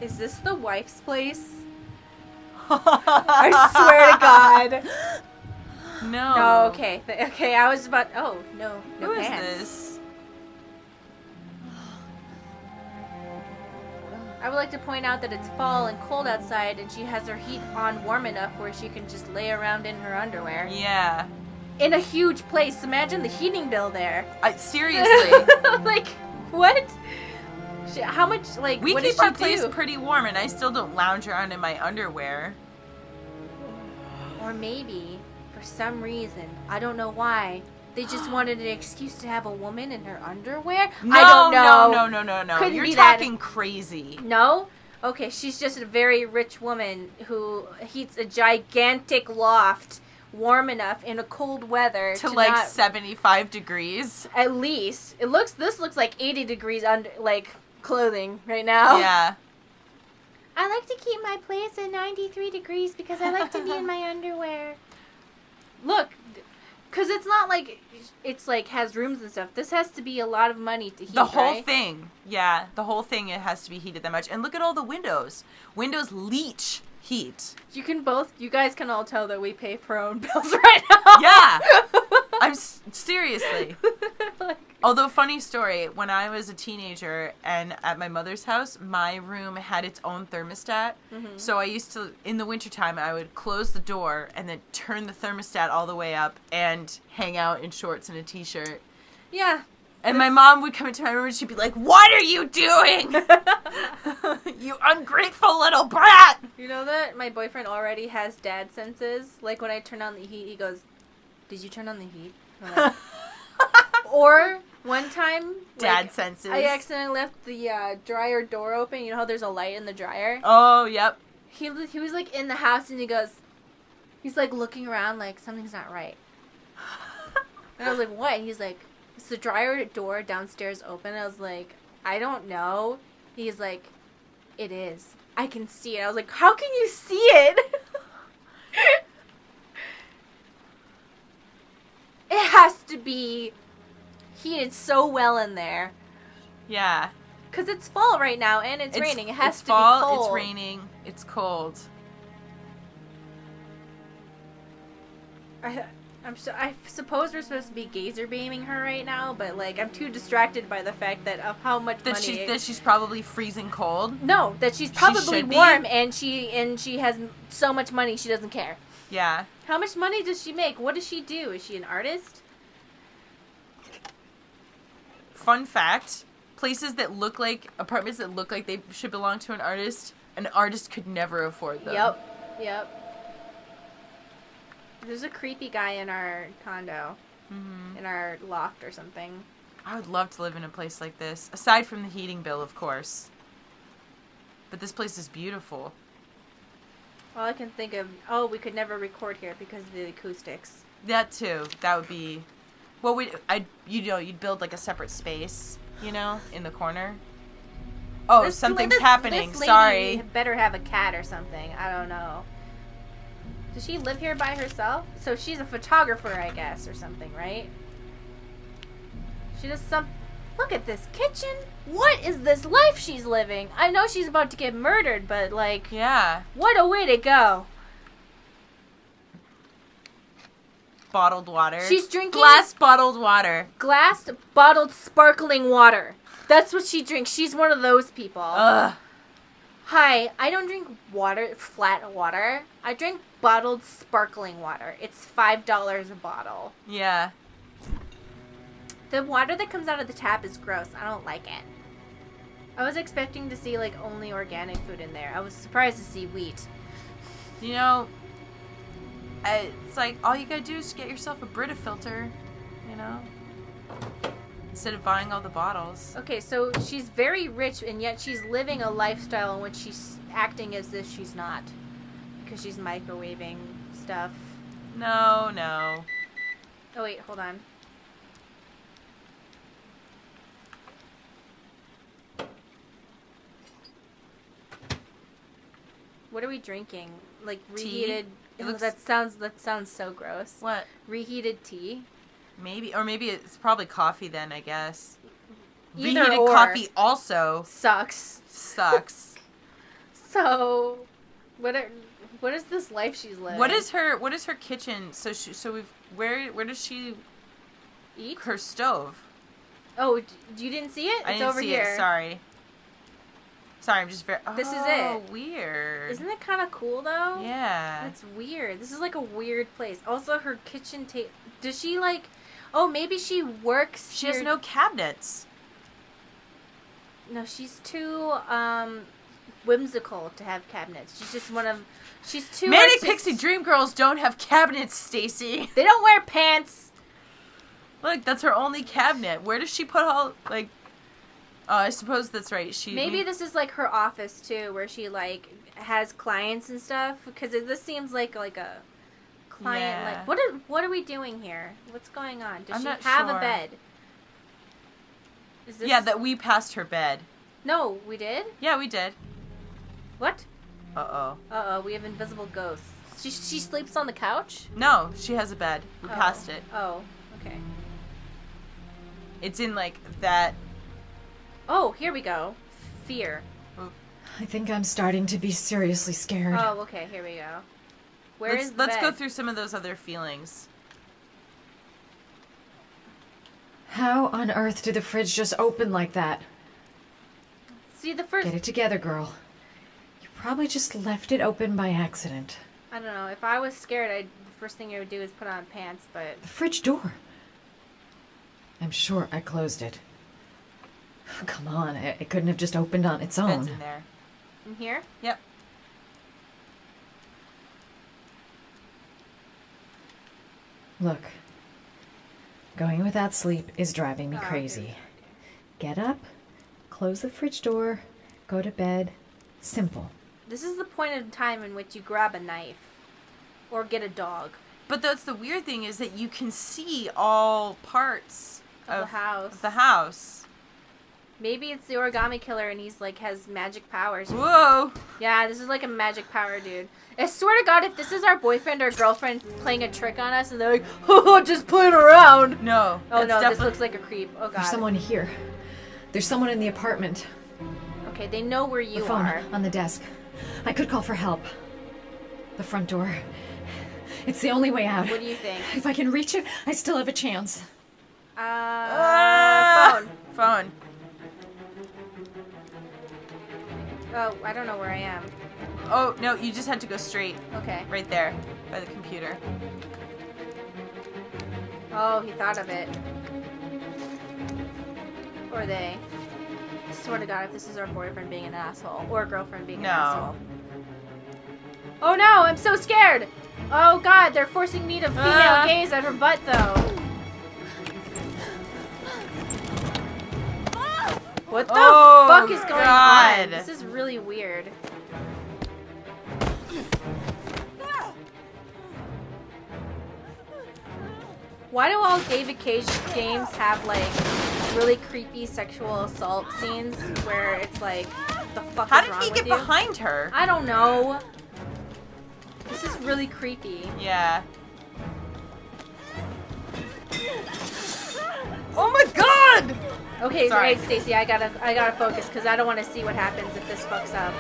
Is this the wife's place? I swear to God. No. No, okay. Okay, I was about... Oh, no. No Who pants. is this? I would like to point out that it's fall and cold outside, and she has her heat on warm enough where she can just lay around in her underwear. Yeah. In a huge place. Imagine the heating bill there. Seriously. Like, what? How much, like, We what keep does she our place do? pretty warm, and I still don't lounge around in my underwear. Or maybe, for some reason, I don't know why, they just wanted an excuse to have a woman in her underwear? No, I don't know. no. Couldn't You're be talking crazy. No? Okay, she's just a very rich woman who heats a gigantic loft warm enough in a cold weather To to like not, 75 degrees. at least. This looks like 80 degrees under, like, clothing right now. Yeah. I like to keep my place at 93 degrees because I like to be in my underwear. Look, because it's not like it's like has rooms and stuff. This has to be a lot of money to heat, The whole right? thing. Yeah, the whole thing, it has to be heated that much. And look at all the windows. Windows leach heat. You guys can all tell that we pay for our own bills right now. Yeah. Seriously. Like, Although, funny story, when I was a teenager and at my mother's house, my room had its own thermostat. Mhm. So I used to, in the wintertime, I would close the door and then turn the thermostat all the way up and hang out in shorts and a t-shirt. yeah. And my mom would come into my room and she'd be like, "What are you doing? You ungrateful little brat!" You know that my boyfriend already has dad senses? Like, when I turn on the heat, he goes, "Did you turn on the heat?" I'm like, or one time, Dad senses. I accidentally left the dryer door open. You know how there's a light in the dryer? Oh, yep. He was like in the house and he's like looking around like something's not right. And I was like, what? He's like, is the dryer door downstairs open? I was like, I don't know. He's like, it is. I can see it. I was like, how can you see it? It has to be heated so well in there. Yeah. Because it's fall right now and it's raining. It has it's to fall, be cold. It's raining. It's cold. I suppose we're supposed to be gazer beaming her right now, but like I'm too distracted by the fact that of how much money. That she's probably freezing cold. No, that she's probably should be. warm and she has so much money she doesn't care. Yeah. How much money does she make? What does she do? Is she an artist? Fun fact: places that look like apartments that look like they should belong to an artist could never afford them. Yep. There's a creepy guy in our condo, in our loft or something. I would love to live in a place like this, aside from the heating bill, of course. But this place is beautiful. All I can think of, we could never record here because of the acoustics. That too. That would be. Well, you'd build like a separate space, in the corner. Oh, something's happening. This lady Sorry. better have a cat or something. I don't know. Does she live here by herself? So she's a photographer, I guess, or something, right? She does some... Look at this kitchen. What is this life she's living? I know she's about to get murdered, but, like... Yeah. What a way to go. Bottled water. She's drinking... Glass bottled water. Glass bottled sparkling water. That's what she drinks. She's one of those people. Ugh. Hi, I don't drink flat water. I drink bottled sparkling water. It's $5 a bottle. Yeah. The water that comes out of the tap is gross. I don't like it. I was expecting to see, like, only organic food in there. I was surprised to see wheat. It's like, all you gotta do is get yourself a Brita filter, instead of buying all the bottles. Okay, so she's very rich, and yet she's living a lifestyle in which she's acting as if she's not. Because she's microwaving stuff. No. Oh, wait, hold on. What are we drinking? Like reheated... Tea? Oh, that sounds so gross. What? Reheated tea? Maybe it's probably coffee then, I guess. Either Reheated or. coffee also Sucks. So, what is this life she's living? What is her kitchen? Where does she eat? Her stove. Oh, you didn't see it? It's over here. Sorry, I'm just very... This is it. Weird. Isn't it kind of cool, though? Yeah. That's weird. This is, like, a weird place. Also, her kitchen table... Does she, like... Oh, maybe she works She has no cabinets. No, she's too, whimsical to have cabinets. She's just She's too... Manic Pixie Dream Girls don't have cabinets, Stacy. They don't wear pants! Look, that's her only cabinet. Where does she put all, like... Oh, I suppose that's right. Maybe this is, like, her office, too, where she, like, has clients and stuff. Because this seems like a client. Yeah. Like, what are we doing here? What's going on? Does I'm she not have sure. a bed? Is this... Yeah, that we passed her bed. No, we did? Yeah, we did. What? Uh-oh. Uh-oh, we have invisible ghosts. She sleeps on the couch? No, she has a bed. We passed it. Oh, okay. It's in, like, that... Oh, here we go. Fear. I think I'm starting to be seriously scared. Oh, okay, here we go. Let's go through some of those other feelings. How on earth did the fridge just open like that? See, the first... Get it together, girl. You probably just left it open by accident. I don't know. If I was scared, the first thing I would do is put on pants, but... The fridge door. I'm sure I closed it. Come on, it couldn't have just opened on its own. Bed's in there. In here? Yep. Look. Going without sleep is driving me crazy. Get up, close the fridge door, go to bed. Simple. This is the point in time in which you grab a knife. Or get a dog. But that's the weird thing is that you can see all parts of the house. Maybe it's the Origami Killer and he's like has magic powers. Whoa! Yeah, this is like a magic power dude. I swear to God, if this is our boyfriend or girlfriend playing a trick on us and they're like, oh, just playing around. No. Oh no, this looks like a creep. Oh God. There's someone here. There's someone in the apartment. Okay, they know where you the phone are. On the desk. I could call for help. The front door. It's the only way out. What do you think? If I can reach it, I still have a chance. Phone. Phone. Oh, I don't know where I am. Oh, no, you just had to go straight. Okay. Right there, by the computer. Oh, he thought of it. Or they. I swear to God, if this is our boyfriend being an asshole. Or girlfriend being an asshole. Oh no, I'm so scared! Oh God, they're forcing me to female gaze at her butt though. What the fuck is going on? This is really weird. Why do all David Cage games have like really creepy sexual assault scenes where it's like, the fuck How is did wrong he with get you? behind her? I don't know. This is really creepy. Yeah. Oh my God! Okay, Sorry. right, Stacy, I gotta focus because I don't want to see what happens if this fucks up.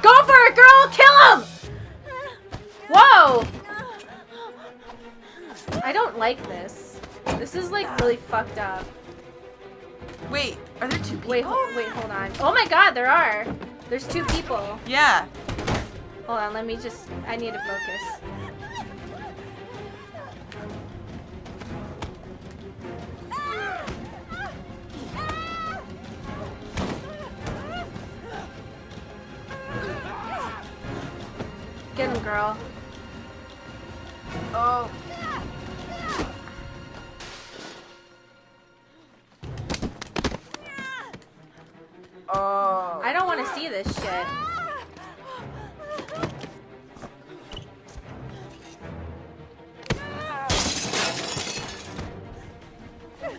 Go for it, girl! Kill him! Whoa! I don't like this. This is like really fucked up. Wait, are there two people? Wait, hold on. Oh my God, there are. There's two people. Yeah. Hold on, let me just. I need to focus. Get him, girl. Oh. Oh. I don't want to see this shit.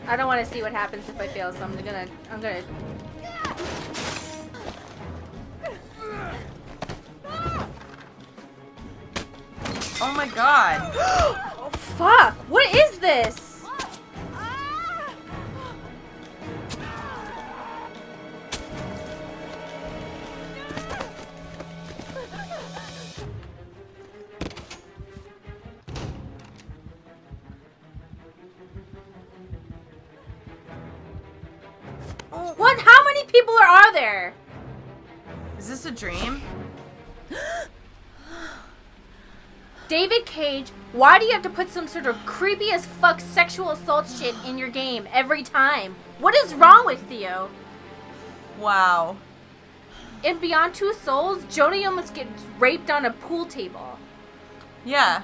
I don't want to see what happens if I fail, so I'm gonna. Oh my God. Oh fuck! What is this? people are there? Is this a dream? David Cage, why do you have to put some sort of creepy as fuck sexual assault shit in your game every time? What is wrong with you? Wow. In Beyond Two Souls, Joni almost gets raped on a pool table. Yeah.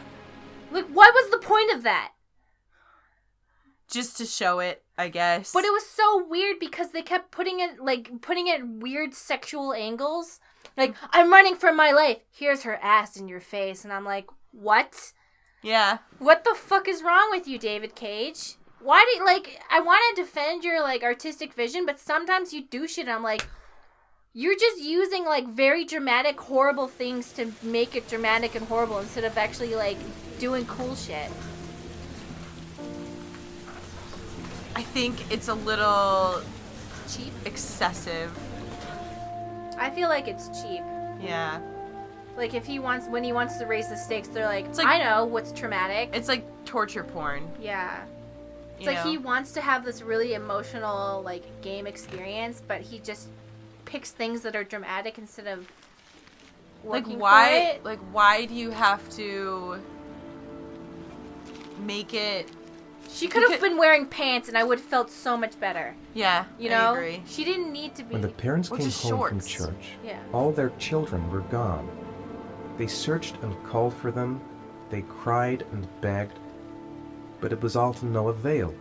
Like, what was the point of that? Just to show it, I guess. But it was so weird because they kept putting it in weird sexual angles. Like, I'm running for my life. Here's her ass in your face. And I'm like, what? Yeah. What the fuck is wrong with you, David Cage? Why do you, I want to defend your, artistic vision, but sometimes you do shit and I'm like, you're just using, very dramatic, horrible things to make it dramatic and horrible instead of actually, doing cool shit. I think it's a little... Cheap? Excessive. I feel like it's cheap. Yeah. Like, when he wants to raise the stakes, they're like, I know what's traumatic. It's like torture porn. Yeah. It's like he wants to have this really emotional, game experience, but he just picks things that are dramatic instead of working for it. Why do you have to make it... She could have been wearing pants and I would have felt so much better. Yeah, you know? I agree. She didn't need to be... When the parents came home from church, all their children were gone. They searched and called for them. They cried and begged. But it was all to no avail.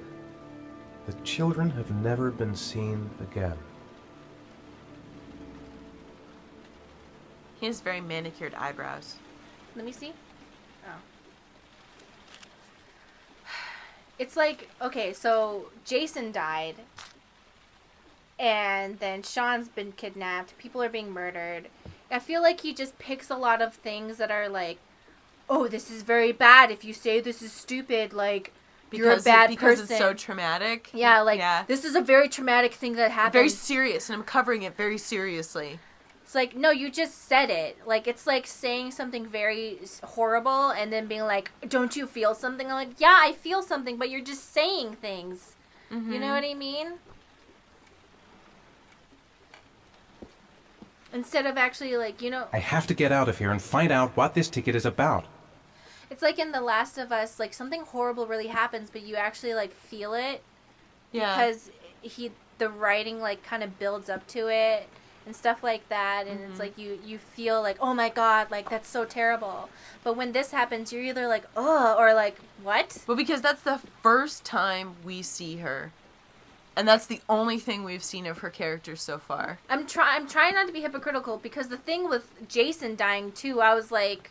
The children have never been seen again. He has very manicured eyebrows. Let me see. Oh. It's like, okay, so Jason died. And then Sean's been kidnapped. People are being murdered. I feel like he just picks a lot of things that are like, oh, this is very bad. If you say this is stupid, you're a bad person. Because it's so traumatic? Yeah, this is a very traumatic thing that happened. Very serious, and I'm covering it very seriously. It's like, no, you just said it. It's like saying something very horrible and then being like, don't you feel something? I'm like, yeah, I feel something, but you're just saying things. Mm-hmm. You know what I mean? Instead of actually, I have to get out of here and find out what this ticket is about. It's like in The Last of Us, something horrible really happens, but you actually, feel it. Yeah. Because the writing, kind of builds up to it and stuff like that. And it's like you feel oh my God, that's so terrible. But when this happens, you're either ugh, or what? Well, because that's the first time we see her. And that's the only thing we've seen of her character so far. I'm trying not to be hypocritical because the thing with Jason dying too, I was like,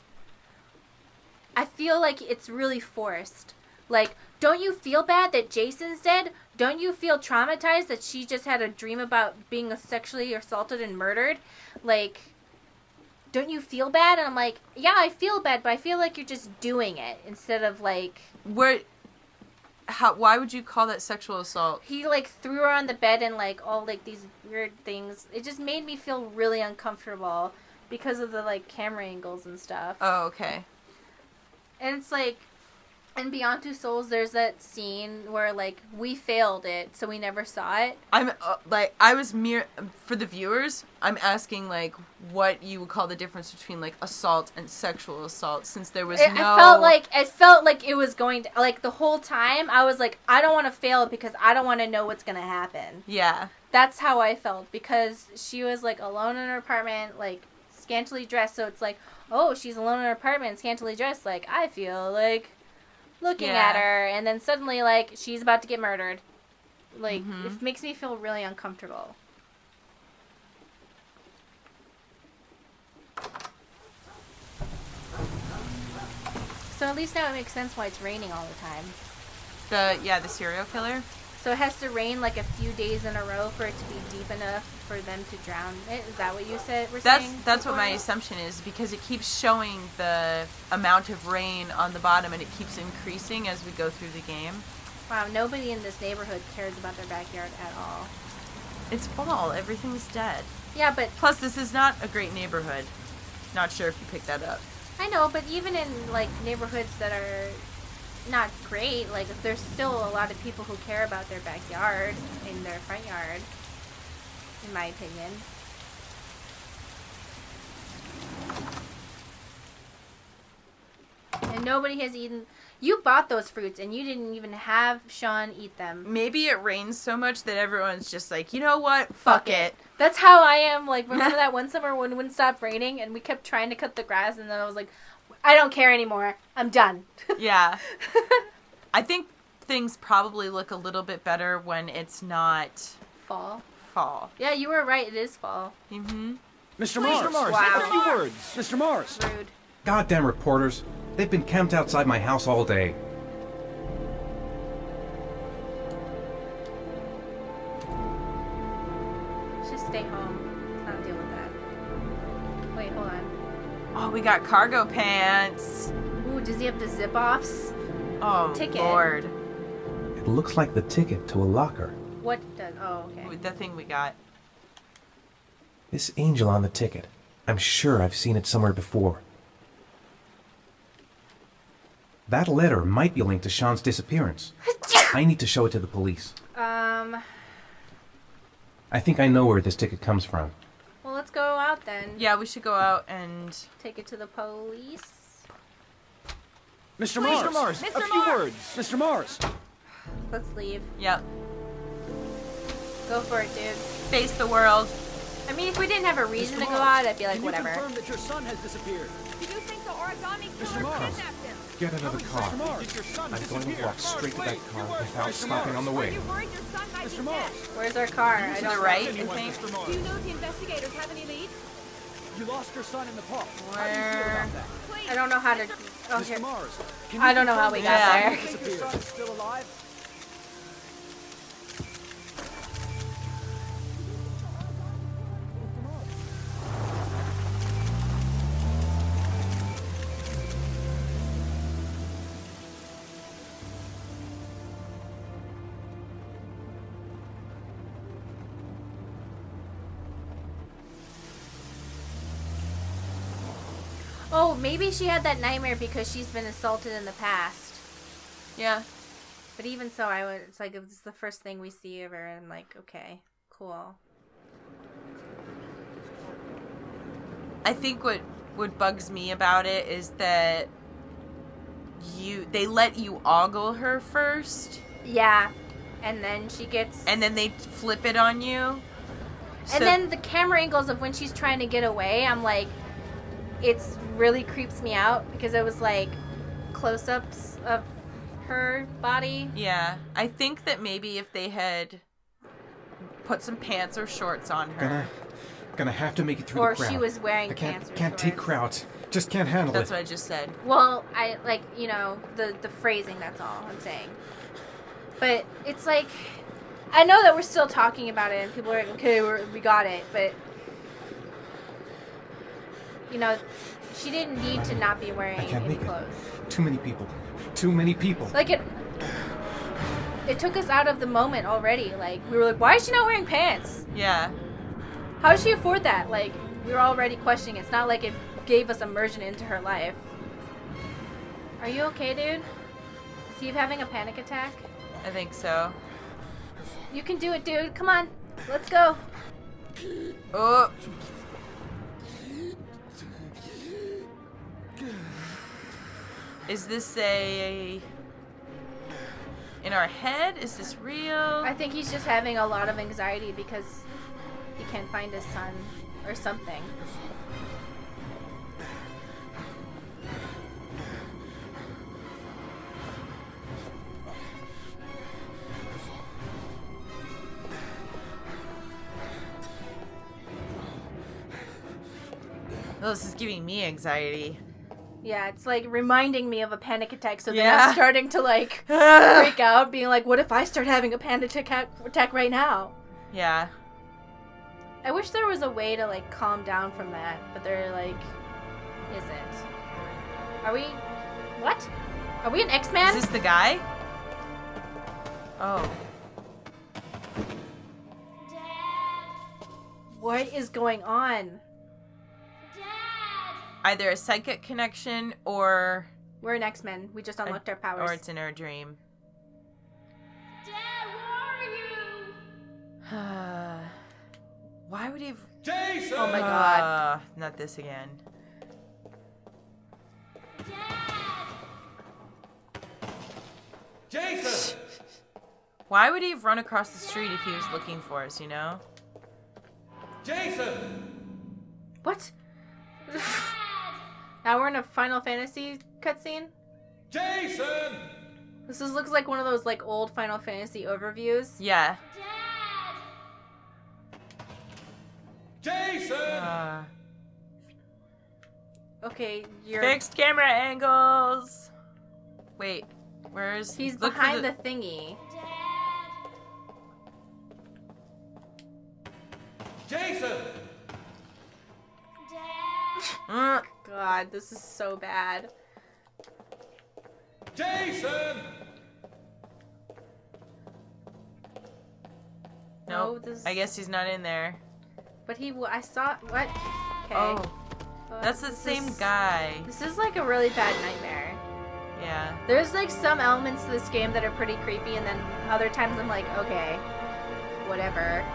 I feel like it's really forced. Don't you feel bad that Jason's dead? Don't you feel traumatized that she just had a dream about being sexually assaulted and murdered? Don't you feel bad? And I'm like, yeah, I feel bad, but I feel like you're just doing it instead of why would you call that sexual assault? He threw her on the bed and all these weird things. It just made me feel really uncomfortable because of the camera angles and stuff. Oh, okay. And it's in Beyond Two Souls, there's that scene where we failed it, so we never saw it. I'm for the viewers, I'm asking what you would call the difference between assault and sexual assault, since there was it felt like it was going to the whole time. I was I don't want to fail it because I don't want to know what's gonna happen. Yeah, that's how I felt because she was alone in her apartment, scantily dressed. So it's oh, she's alone in her apartment, scantily dressed. I feel looking at her, and then suddenly she's about to get murdered. It makes me feel really uncomfortable. So at least now it makes sense why it's raining all the time. The serial killer. So it has to rain a few days in a row for it to be deep enough for them to drown it? Is that what you said? That's what my assumption is, because it keeps showing the amount of rain on the bottom and it keeps increasing as we go through the game. Wow, nobody in this neighborhood cares about their backyard at all. It's fall. Everything's dead. Yeah, but... Plus, this is not a great neighborhood. Not sure if you picked that up. I know, but even in, neighborhoods that are not great, there's still a lot of people who care about their backyard in their front yard. in my opinion. And nobody has eaten. You bought those fruits and you didn't even have Sean eat them. Maybe it rains so much that everyone's just like, you know what? Fuck it. That's how I am. Like, remember that one summer when it wouldn't stop raining and we kept trying to cut the grass and then I was like, I don't care anymore. I'm done. Yeah. I think things probably look a little bit better when it's not fall. Yeah, you were right. It is fall. Mm-hmm. Mr. Mars. Wow. A few words. Mr. Mars. Rude. Goddamn reporters. They've been camped outside my house all day. Just stay home. Let's not deal with that. Wait, hold on. Oh, we got cargo pants. Ooh, does he have the zip-offs? Oh, Ticket. Lord. It looks like the ticket to a locker. What does... Oh, okay. The thing we got. This angel on the ticket. I'm sure I've seen it somewhere before. That letter might be linked to Sean's disappearance. I need to show it to the police. I think I know where this ticket comes from. Well, let's go out then. Yeah, we should go out and... Take it to the police. Mr. Mars. A few words. Mr. Mars. Let's leave. Yep. Go for it, dude. Face the world. I mean, if we didn't have a reason to go out, I'd be like, whatever. Can you confirm that your son has disappeared? Do you think the Origami Mr. Killer Mars. kidnapped him? Get out of the car. Mr. Mars. Your son I'm going to walk straight to that car without Mr. stopping on the way. Are you worried your son might Mr. be Mars. dead? Where's our car? I To don't the know. right, I Anyone, think. Mr. Do Mars. you know if the investigators have any leads? You lost your son in the park. How do you feel Where? about that? Please. I don't know how to... Oh, Mr. here. Mars. Can I you don't know how confirm we got that there. you think your son is still alive? Oh, maybe she had that nightmare because she's been assaulted in the past. Yeah. But even so, it's like, it's the first thing we see of her, and like, okay, cool. I think what bugs me about it is that they let you ogle her first. Yeah. And then she gets... And then they flip it on you. And then the camera angles of when she's trying to get away, I'm like, it's really creeps me out because it was like close-ups of her body. Yeah. I think that maybe if they had put some pants or shorts on her. Gonna have to make it through Or the crowd. she was wearing I pants or can't take shorts. crowds. Just can't handle That's it. what I just said. Well, I like, you know, the phrasing, that's all I'm saying. But it's like, I know that we're still talking about it and people are like, okay, we got it, but you know, she didn't need to not be wearing I can't any make it. clothes. Too many people. Too many people. Like it took us out of the moment already. Like, we were like, why is she not wearing pants? Yeah. How does she afford that? Like, we were already questioning. It's not like it gave us immersion into her life. Are you okay, dude? Is he having a panic attack? I think so. You can do it, dude. Come on. Let's go. Oh. Is this in our head? Is this real? I think he's just having a lot of anxiety because he can't find his son or something. Oh, this is giving me anxiety. Yeah, it's like reminding me of a panic attack, so then Yeah. I'm starting to like freak out, being like, what if I start having a panic attack right now? Yeah. I wish there was a way to like calm down from that, but there like isn't. Are we... What? Are we an X-Man? Is this the guy? Oh. What is going on? Either a psychic connection or We're an X-Men. We just unlocked our powers. or it's in our dream. Dad, where are you? Why would he have... Jason! Oh my god. Not this again. Jason! Why would he have run across the street if he was looking for us, you know? Jason! What? Now we're in a Final Fantasy cutscene? Jason! Looks like one of those like old Final Fantasy overviews. Yeah. Jason! Okay, you're... Fixed camera angles! Wait, where's... He's look for behind the thingy. Jason! God, this is so bad. Jason! No, Nope. this... I guess he's not in there. But I saw... What? Okay. Oh. That's the same guy. This is like a really bad nightmare. Yeah. There's like some elements to this game that are pretty creepy, and then other times I'm like, okay, whatever.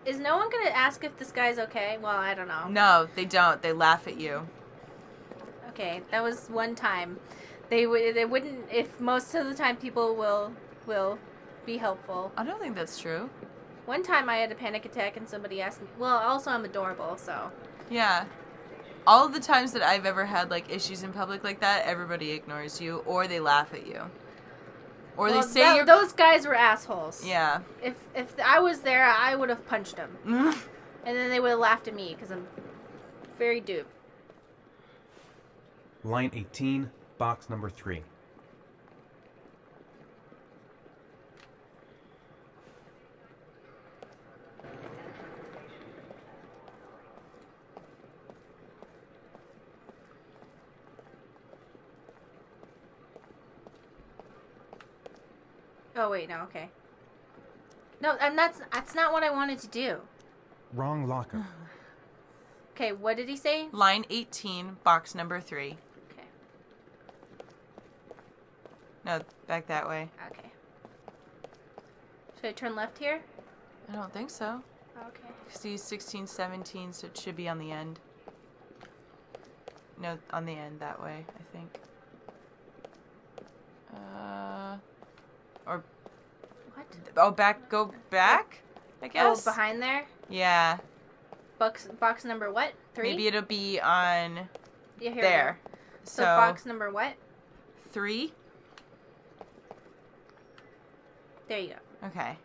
Is no one gonna ask if this guy's okay? Well, I don't know. No, they don't. They laugh at you. Okay, that was one time. They wouldn't. If most of the time people will be helpful. I don't think that's true. One time I had a panic attack and somebody asked me. Well, also I'm adorable, so. Yeah. All of the times that I've ever had like issues in public like that, everybody ignores you or they laugh at you. Or Well, they say you're... those guys were assholes. Yeah. If I was there, I would have punched them. And then they would have laughed at me because I'm very dupe. Line 18, box number 3. Oh wait, no, okay. No, and that's not what I wanted to do. Wrong locker. Okay, what did he say? Line 18, box number 3. Okay. No, back that way. Okay. Should I turn left here? I don't think so. Okay. See 16, 17, so it should be on the end. No, on the end that way, I think. Or... What? Oh, go back? I guess? Oh, behind there? Yeah. Box number what? 3? Maybe it'll be on Yeah, here there. we go. So box number what? 3? There you go. Okay.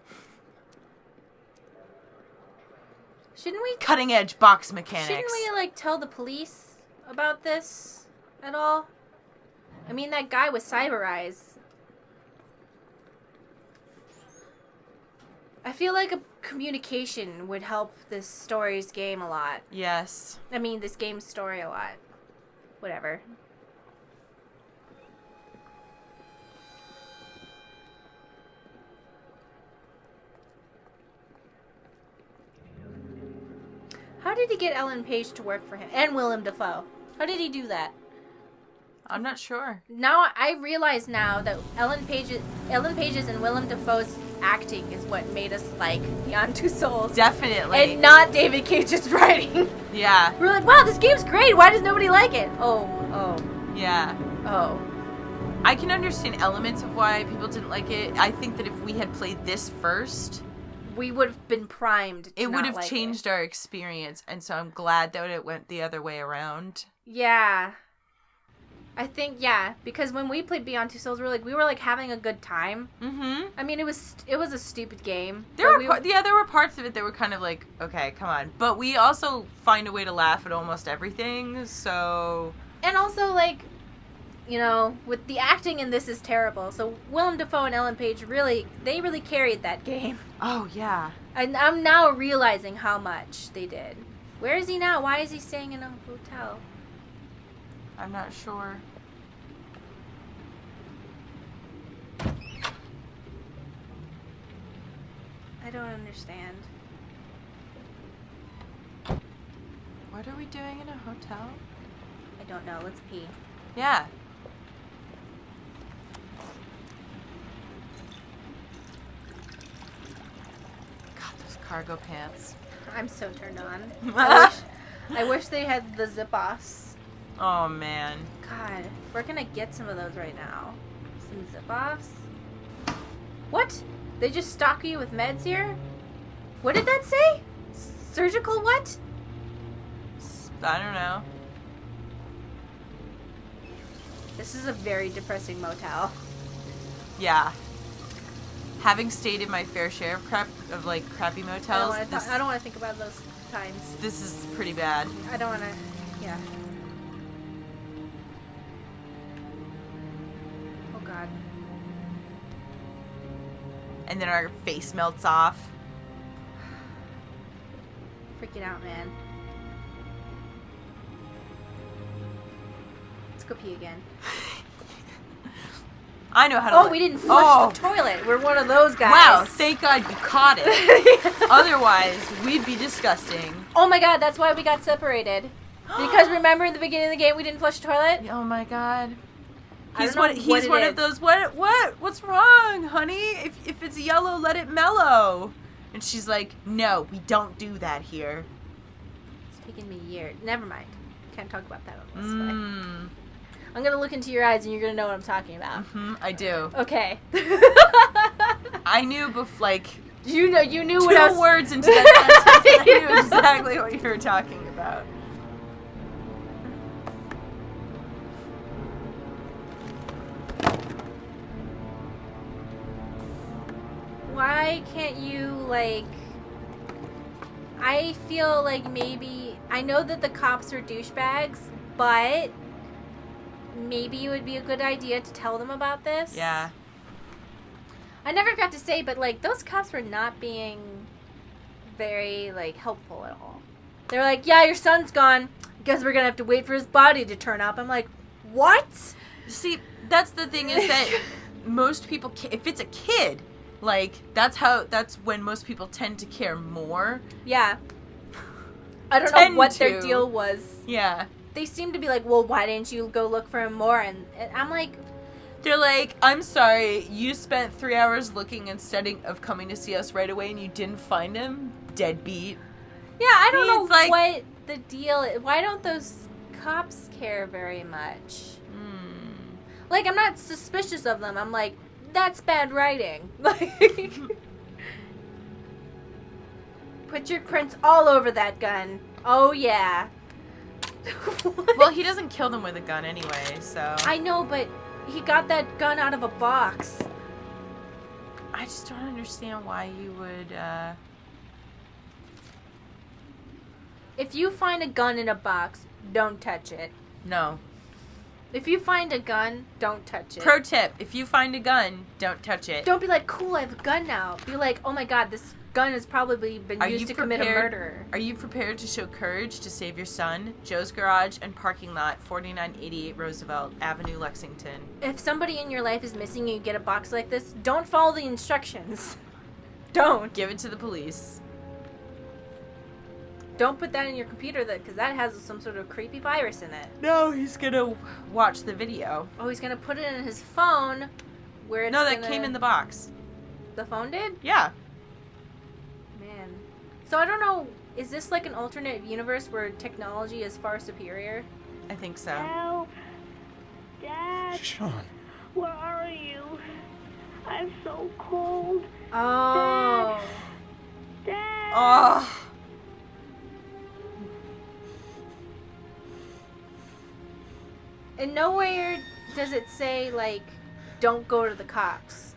Shouldn't we Cutting edge box mechanics. Shouldn't we like tell the police about this at all? I mean, that guy with cyber eyes. I feel like a communication would help this story's game a lot. Yes. I mean, this game's story a lot. Whatever. How did he get Ellen Page to work for him? And Willem Dafoe. How did he do that? I'm not sure. Now I realize now that Ellen Page's and Willem Dafoe's acting is what made us like Beyond Two Souls. Definitely. And not David Cage's writing. Yeah. We're like, wow, this game's great. Why does nobody like it? Oh. Yeah. Oh. I can understand elements of why people didn't like it. I think that if we had played this first, we would have been primed. It would have changed our experience, and so I'm glad that it went the other way around. Yeah. I think, yeah, because when we played Beyond Two Souls, we were like having a good time. Mm-hmm. I mean, it was a stupid game. There were parts of it that were kind of like, okay, come on. But we also find a way to laugh at almost everything, so... And also, like, you know, with the acting in this is terrible. So Willem Dafoe and Ellen Page really carried that game. Oh, yeah. And I'm now realizing how much they did. Where is he now? Why is he staying in a hotel? I'm not sure. I don't understand. What are we doing in a hotel? I don't know. Let's pee. Yeah. cargo pants. I'm so turned on. I wish they had the zip-offs. Oh, man. God, we're gonna get some of those right now. Some zip-offs. What? They just stock you with meds here? What did that say? Surgical what? I don't know. This is a very depressing motel. Yeah. Having stayed in my fair share of crappy motels, I don't want to think about those times. this is pretty bad. I don't want to. Yeah. Oh God. And then our face melts off. Freaking out, man. Let's go pee again. I know how to. Oh, we didn't flush the toilet. We're one of those guys. Wow! Thank God you caught it. Otherwise, we'd be disgusting. Oh my God, that's why we got separated. Because remember in the beginning of the game we didn't flush the toilet? Oh my God. I He's don't know one of those. What's wrong, honey? If it's yellow, let it mellow. And she's like, no, we don't do that here. It's taken me years. Never mind. Can't talk about that on this way. I'm gonna look into your eyes and you're gonna know what I'm talking about. I do. Okay. I knew you knew two what I was... words into that sentence. I knew exactly what you were talking about. Why can't you, I feel like maybe... I know that the cops are douchebags, but maybe it would be a good idea to tell them about this. Yeah. I never got to say, but, those cops were not being very, helpful at all. They were like, yeah, your son's gone. Guess we're gonna have to wait for his body to turn up. I'm like, what? See, that's the thing is that most people, if it's a kid, that's when most people tend to care more. Yeah. I don't know what their deal was. Yeah. They seem to be like, well, why didn't you go look for him more? And I'm like... They're like, I'm sorry, you spent 3 hours looking instead of coming to see us right away and you didn't find him? Deadbeat. Yeah, I don't know what the deal is. Why don't those cops care very much? I'm not suspicious of them. I'm like, that's bad writing. Put your prints all over that gun. Oh, yeah. Well, he doesn't kill them with a gun anyway, so... I know, but he got that gun out of a box. I just don't understand why you would, If you find a gun in a box, don't touch it. No. If you find a gun, don't touch it. Pro tip, if you find a gun, don't touch it. Don't be like, cool, I have a gun now. Be like, oh my God, this gun has probably been used to commit a murder. Are you prepared to show courage to save your son? Joe's Garage and Parking Lot, 4988 Roosevelt Avenue, Lexington. If somebody in your life is missing and you get a box like this, don't follow the instructions. Don't. Give it to the police. Don't put that in your computer, because that has some sort of creepy virus in it. No, he's gonna watch the video. Oh, he's gonna put it in his phone, where it's that came in the box. The phone did? Yeah. Man. So I don't know, is this like an alternate universe where technology is far superior? I think so. Help! Dad! Sean. Where are you? I'm so cold. Oh. Dad! Oh. And nowhere does it say, don't go to the cops.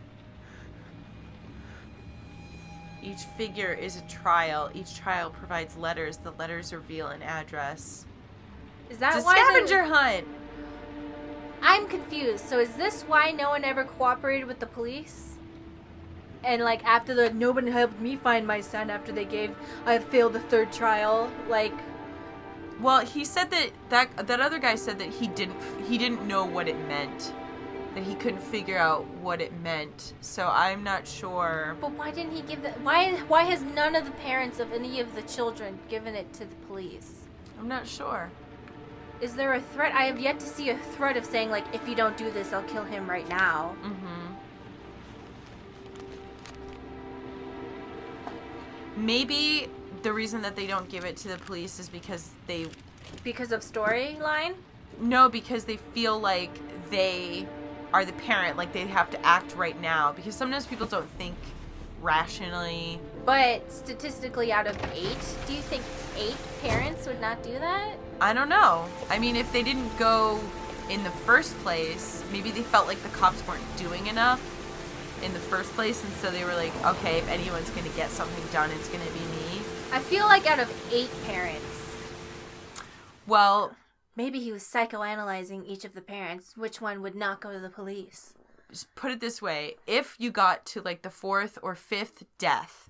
Each figure is a trial. Each trial provides letters. The letters reveal an address. Is that it's a why scavenger hunt. I'm confused. So is this why no one ever cooperated with the police? And, after nobody helped me find my son after I failed the third trial, Well, he said that other guy said that he didn't know what it meant, that he couldn't figure out what it meant. So I'm not sure. But why didn't he give that? Why has none of the parents of any of the children given it to the police? I'm not sure. Is there a threat? I have yet to see a threat of saying if you don't do this, I'll kill him right now. Maybe the reason that they don't give it to the police is because Because of storyline? No, because they feel like they are the parent, like they have to act right now. Because sometimes people don't think rationally. But statistically, out of 8, do you think 8 parents would not do that? I don't know. I mean, if they didn't go in the first place, maybe they felt like the cops weren't doing enough in the first place, and so they were like, okay, if anyone's going to get something done, it's going to be me. I feel like out of 8 parents. Well, maybe he was psychoanalyzing each of the parents. Which one would not go to the police? Just put it this way. If you got to like the 4th or 5th death,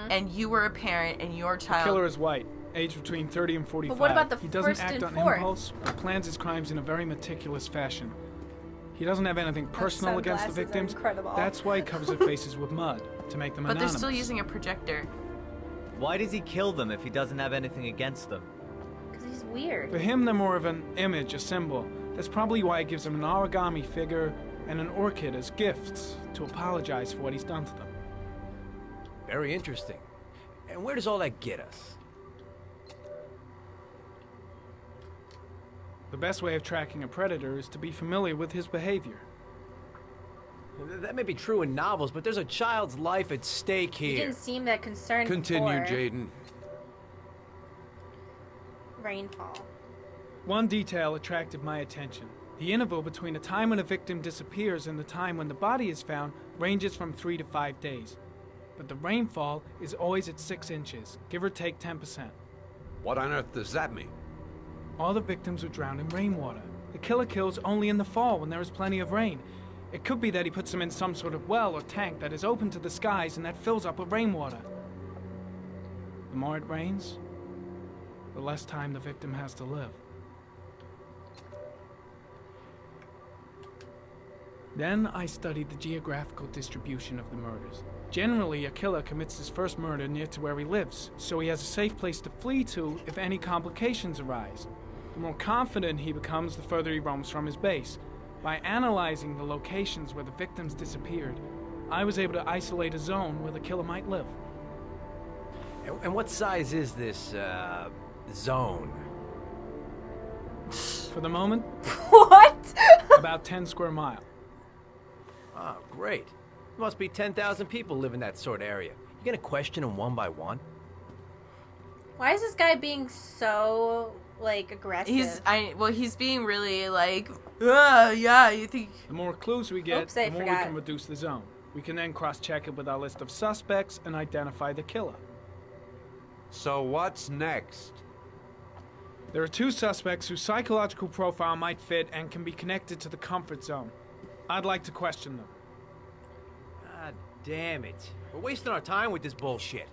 and you were a parent and your child... The killer is white, aged between 30 and 45. But what about the He doesn't first act and on fourth? impulse, but plans his crimes in a very meticulous fashion. He doesn't have anything personal against the victims. That's why he covers their faces with mud, to make them But anonymous. they're still using a projector. Why does he kill them if he doesn't have anything against them? Because he's weird. For him, they're more of an image, a symbol. That's probably why he gives them an origami figure and an orchid as gifts to apologize for what he's done to them. Very interesting. And where does all that get us? The best way of tracking a predator is to be familiar with his behavior. That may be true in novels, but there's a child's life at stake here. He didn't seem that concerned Continue, before. Jaden. Rainfall. One detail attracted my attention. The interval between the time when a victim disappears and the time when the body is found ranges from 3 to 5 days. But the rainfall is always at 6 inches, give or take 10%. What on earth does that mean? All the victims were drowned in rainwater. The killer kills only in the fall when there is plenty of rain. It could be that he puts them in some sort of well or tank that is open to the skies and that fills up with rainwater. The more it rains, the less time the victim has to live. Then I studied the geographical distribution of the murders. Generally, a killer commits his first murder near to where he lives, so he has a safe place to flee to if any complications arise. The more confident he becomes, the further he roams from his base. By analyzing the locations where the victims disappeared, I was able to isolate a zone where the killer might live. And what size is this, zone? For the moment, What? about 10 square miles. Oh, great. There must be 10,000 people live in that sort of area. You gonna question them one by one? Why is this guy being so, like, aggressive? He's being really like, yeah, you think... The more clues we get, Oops, I the more forgot. we can reduce the zone. We can then cross-check it with our list of suspects and identify the killer. So what's next? There are 2 suspects whose psychological profile might fit and can be connected to the comfort zone. I'd like to question them. God damn it. We're wasting our time with this bullshit.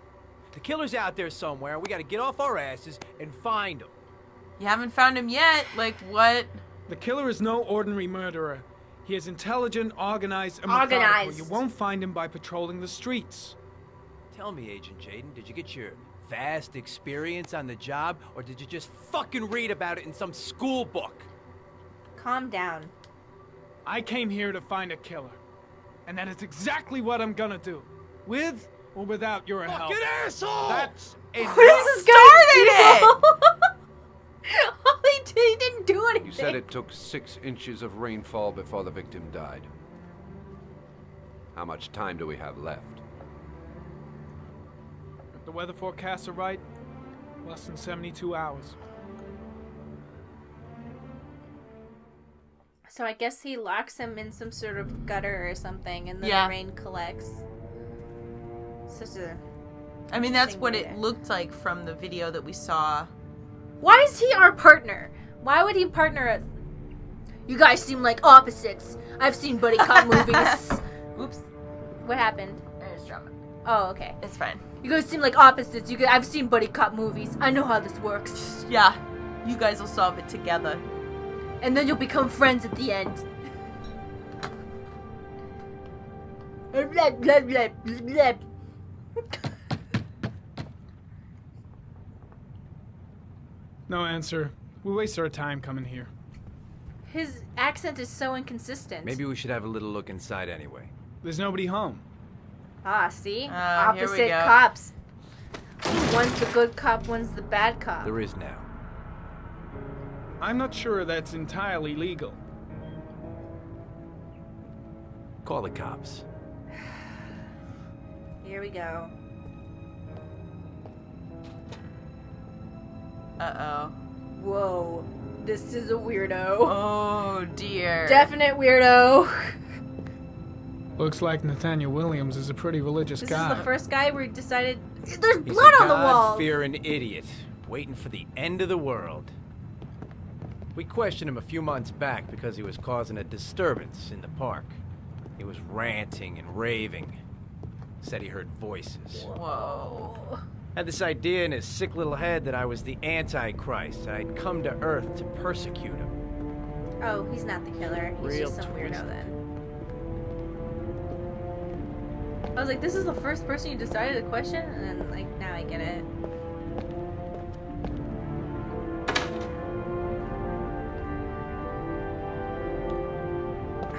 The killer's out there somewhere, and we gotta get off our asses and find him. You haven't found him yet? Like, what? The killer is no ordinary murderer. He is intelligent, organized, and Organized. methodical. You won't find him by patrolling the streets. Tell me, Agent Jaden, did you get your vast experience on the job, or did you just fucking read about it in some school book? Calm down. I came here to find a killer. And that is exactly what I'm gonna do. With or without your help. Fucking asshole! That's enough. What is this guy All he didn't do anything. You said it took 6 inches of rainfall before the victim died. How much time do we have left? If the weather forecasts are right, less than 72 hours. So I guess he locks him in some sort of gutter or something, and then Yeah. the rain collects. Such a... I mean, that's interesting what way it to- looked like from the video that we saw. Why is he our partner? Why would he partner us? You guys seem like opposites. I've seen buddy cop movies. Oops. What happened? There's drama. Oh, okay. It's fine. You guys seem like opposites. I've seen buddy cop movies. I know how this works. Yeah. You guys will solve it together. And then you'll become friends at the end. Blah, blah, blah, blah. No answer. We waste our time coming here. His accent is so inconsistent. Maybe we should have a little look inside anyway. There's nobody home. Ah, see? Here we Opposite go. cops. One's the good cop, one's the bad cop. There is now. I'm not sure that's entirely legal. Call the cops. Here we go. Uh-oh. Whoa. This is a weirdo. Oh, dear. Definite weirdo. Looks like Nathaniel Williams is a pretty religious guy. This is the first guy we decided... There's He's blood a on the walls! God-fearing idiot, waiting for the end of the world. We questioned him a few months back because he was causing a disturbance in the park. He was ranting and raving. Said he heard voices. Whoa. Had this idea in his sick little head that I was the Antichrist. I'd come to Earth to persecute him. Oh, he's not the killer. He's Real just some weirdo twisted. then. I was like, this is the first person you decided to question? And then, like, now I get it.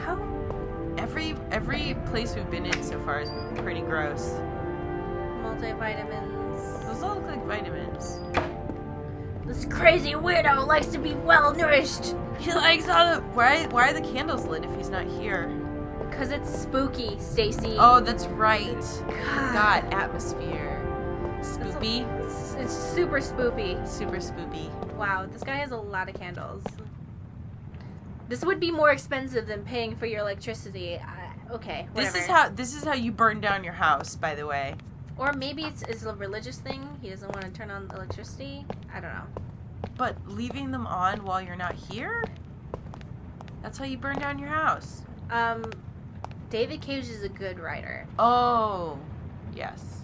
How? Every place we've been in so far is pretty gross. Multivitamins. Those all look like vitamins. This crazy weirdo likes to be well nourished. He likes all the... Why are the candles lit if he's not here? Because it's spooky, Stacy. Oh, that's right. God, atmosphere. Spoopy. It's super spoopy. Super spoopy. Wow, this guy has a lot of candles. This would be more expensive than paying for your electricity. Okay, whatever. This is how you burn down your house, by the way. Or maybe it's a religious thing. He doesn't want to turn on electricity. I don't know. But leaving them on while you're not here? That's how you burn down your house. David Cage is a good writer. Oh, yes.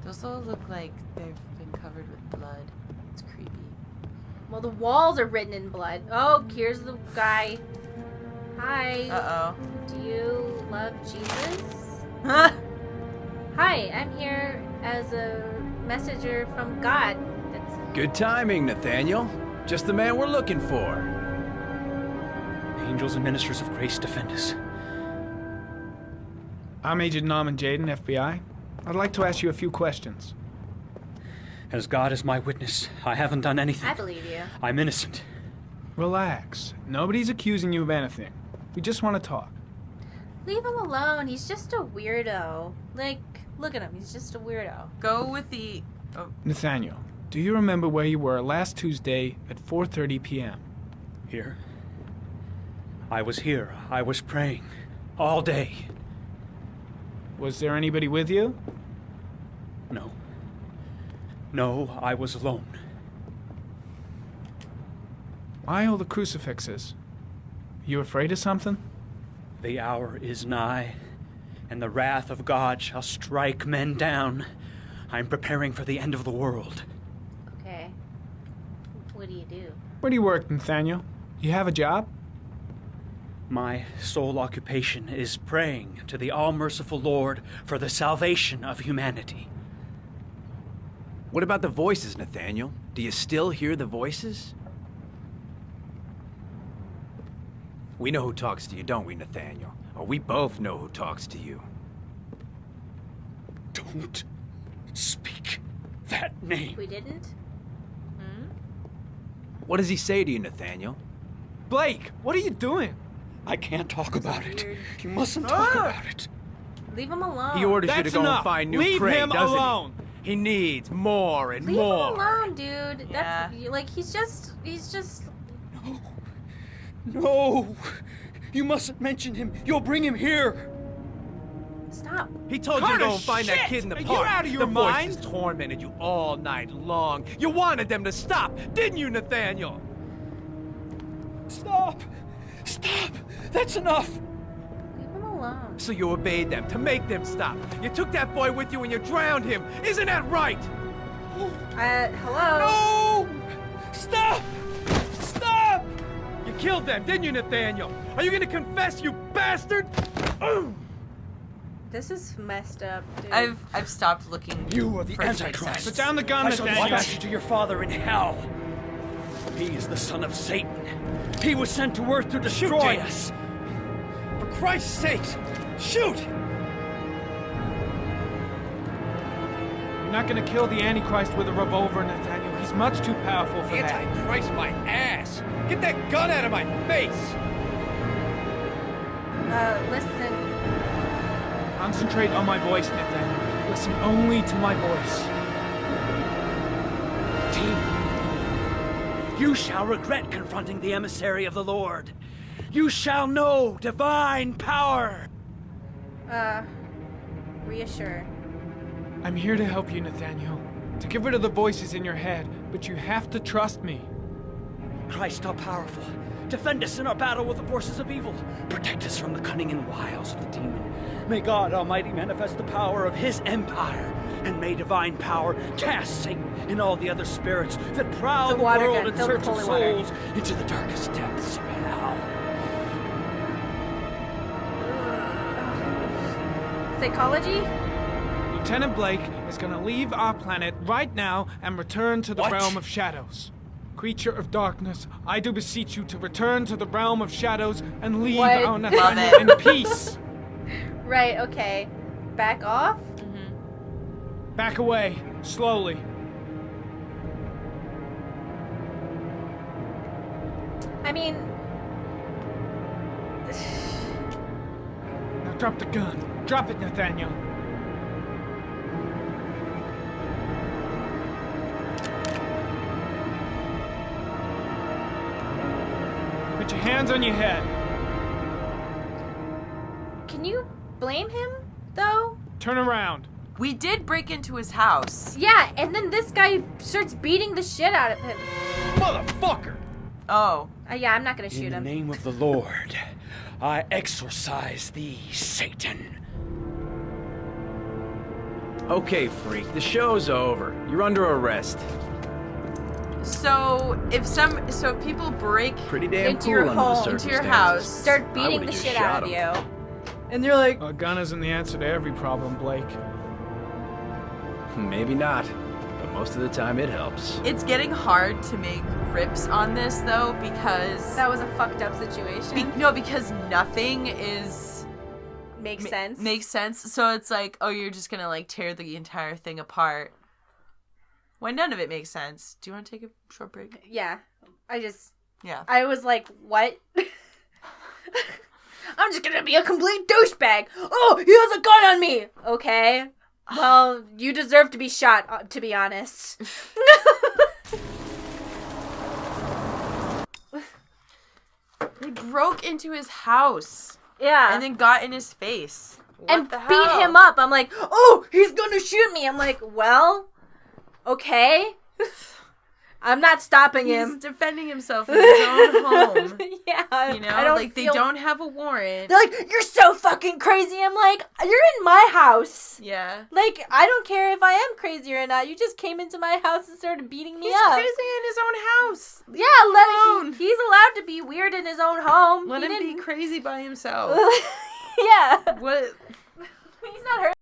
Those all look like they've been covered with blood. It's creepy. Well, the walls are written in blood. Oh, here's the guy. Hi. Uh-oh. Do you love Jesus? Huh? Hi, I'm here as a messenger from God. Good timing, Nathaniel. Just the man we're looking for. Angels and ministers of grace defend us. I'm Agent Norman Jaden, FBI. I'd like to ask you a few questions. As God is my witness, I haven't done anything. I believe you. I'm innocent. Relax. Nobody's accusing you of anything. We just want to talk. Leave him alone. He's just a weirdo. Like, look at him. He's just a weirdo. Go with the... Oh. Nathaniel, do you remember where you were last Tuesday at 4:30 p.m.? Here? I was here. I was praying. All day. Was there anybody with you? No. No, I was alone. Why all the crucifixes? You afraid of something? The hour is nigh, and the wrath of God shall strike men down. I'm preparing for the end of the world. Okay. What do you do? Where do you work, Nathaniel? You have a job? My sole occupation is praying to the all-merciful Lord for the salvation of humanity. What about the voices, Nathaniel? Do you still hear the voices? We know who talks to you, don't we, Nathaniel? Or we both know who talks to you. Don't speak that name. We didn't? What does he say to you, Nathaniel? Blake, what are you doing? I can't talk about it. You mustn't talk about it. Leave him alone. He orders you to go and find new prey, him doesn't alone. He needs more and Leave more. him alone, dude. Yeah. That's like he's just. No. No. You mustn't mention him. You'll bring him here. Stop. He told you to go and find that kid in the Are you park. out of your the mind? voices tormented you all night long. You wanted them to stop, didn't you, Nathaniel? Stop. Stop. That's enough. Leave him alone. So you obeyed them to make them stop. You took that boy with you and you drowned him. Isn't that right? Hello? No! Stop! Stop! You killed them, didn't you, Nathaniel? Are you gonna confess, you bastard? This is messed up, dude. I've stopped looking. You are the for Antichrist. Put down the gun, I shall Nathaniel. dispatch you to your father in hell. He is the son of Satan. He was sent to earth to destroy us. For Christ's sake, shoot! We not gonna kill the Antichrist with a revolver, Nathaniel. He's much too powerful for that. Antichrist my ass! Get that gun out of my face! Listen. Concentrate on my voice, Nathaniel. Listen only to my voice. Team, you shall regret confronting the emissary of the Lord. You shall know divine power. Reassure. I'm here to help you, Nathaniel. To get rid of the voices in your head, but you have to trust me. Christ all powerful, defend us in our battle with the forces of evil. Protect us from the cunning and wiles of the demon. May God Almighty manifest the power of his empire, and may divine power cast Satan and all the other spirits that prowl the world in search of souls into the darkest depths of hell. Psychology? Lieutenant Blake is gonna leave our planet right now and return to the realm of shadows. Creature of darkness, I do beseech you to return to the realm of shadows and leave our Nathaniel in peace. Right, okay. Back off? Mm-hmm. Back away, slowly. I mean... Now drop the gun. Drop it, Nathaniel. Put your hands on your head. Can you blame him, though? Turn around. We did break into his house. Yeah, and then this guy starts beating the shit out of him. Motherfucker! Oh. Yeah, I'm not gonna shoot him. In the name of the Lord, I exorcise thee, Satan. Okay, freak, the show's over. You're under arrest. So if people break pretty damn into cool your under the home, into your house, start beating the shit out of you, and they're like, a gun isn't the answer to every problem, Blake. Maybe not, but most of the time it helps. It's getting hard to make rips on this though because that was a fucked up situation. Because nothing is makes sense. Makes sense. So it's like, oh, you're just gonna like tear the entire thing apart. When none of it makes sense. Do you want to take a short break? Yeah. I was like, what? I'm just gonna be a complete douchebag. Oh, he has a gun on me. Okay. Well, you deserve to be shot, to be honest. They broke into his house. Yeah. And then got in his face. What the hell? Beat him up. I'm like, oh, he's gonna shoot me. I'm like, well... Okay. I'm not stopping him. He's defending himself in his own home. Yeah. You know, they don't have a warrant. They're like, you're so fucking crazy. I'm like, you're in my house. Yeah. Like, I don't care if I am crazy or not. You just came into my house and started beating me up. He's crazy in his own house. Yeah, he's allowed to be weird in his own home. Let him be crazy by himself. Yeah. What? He's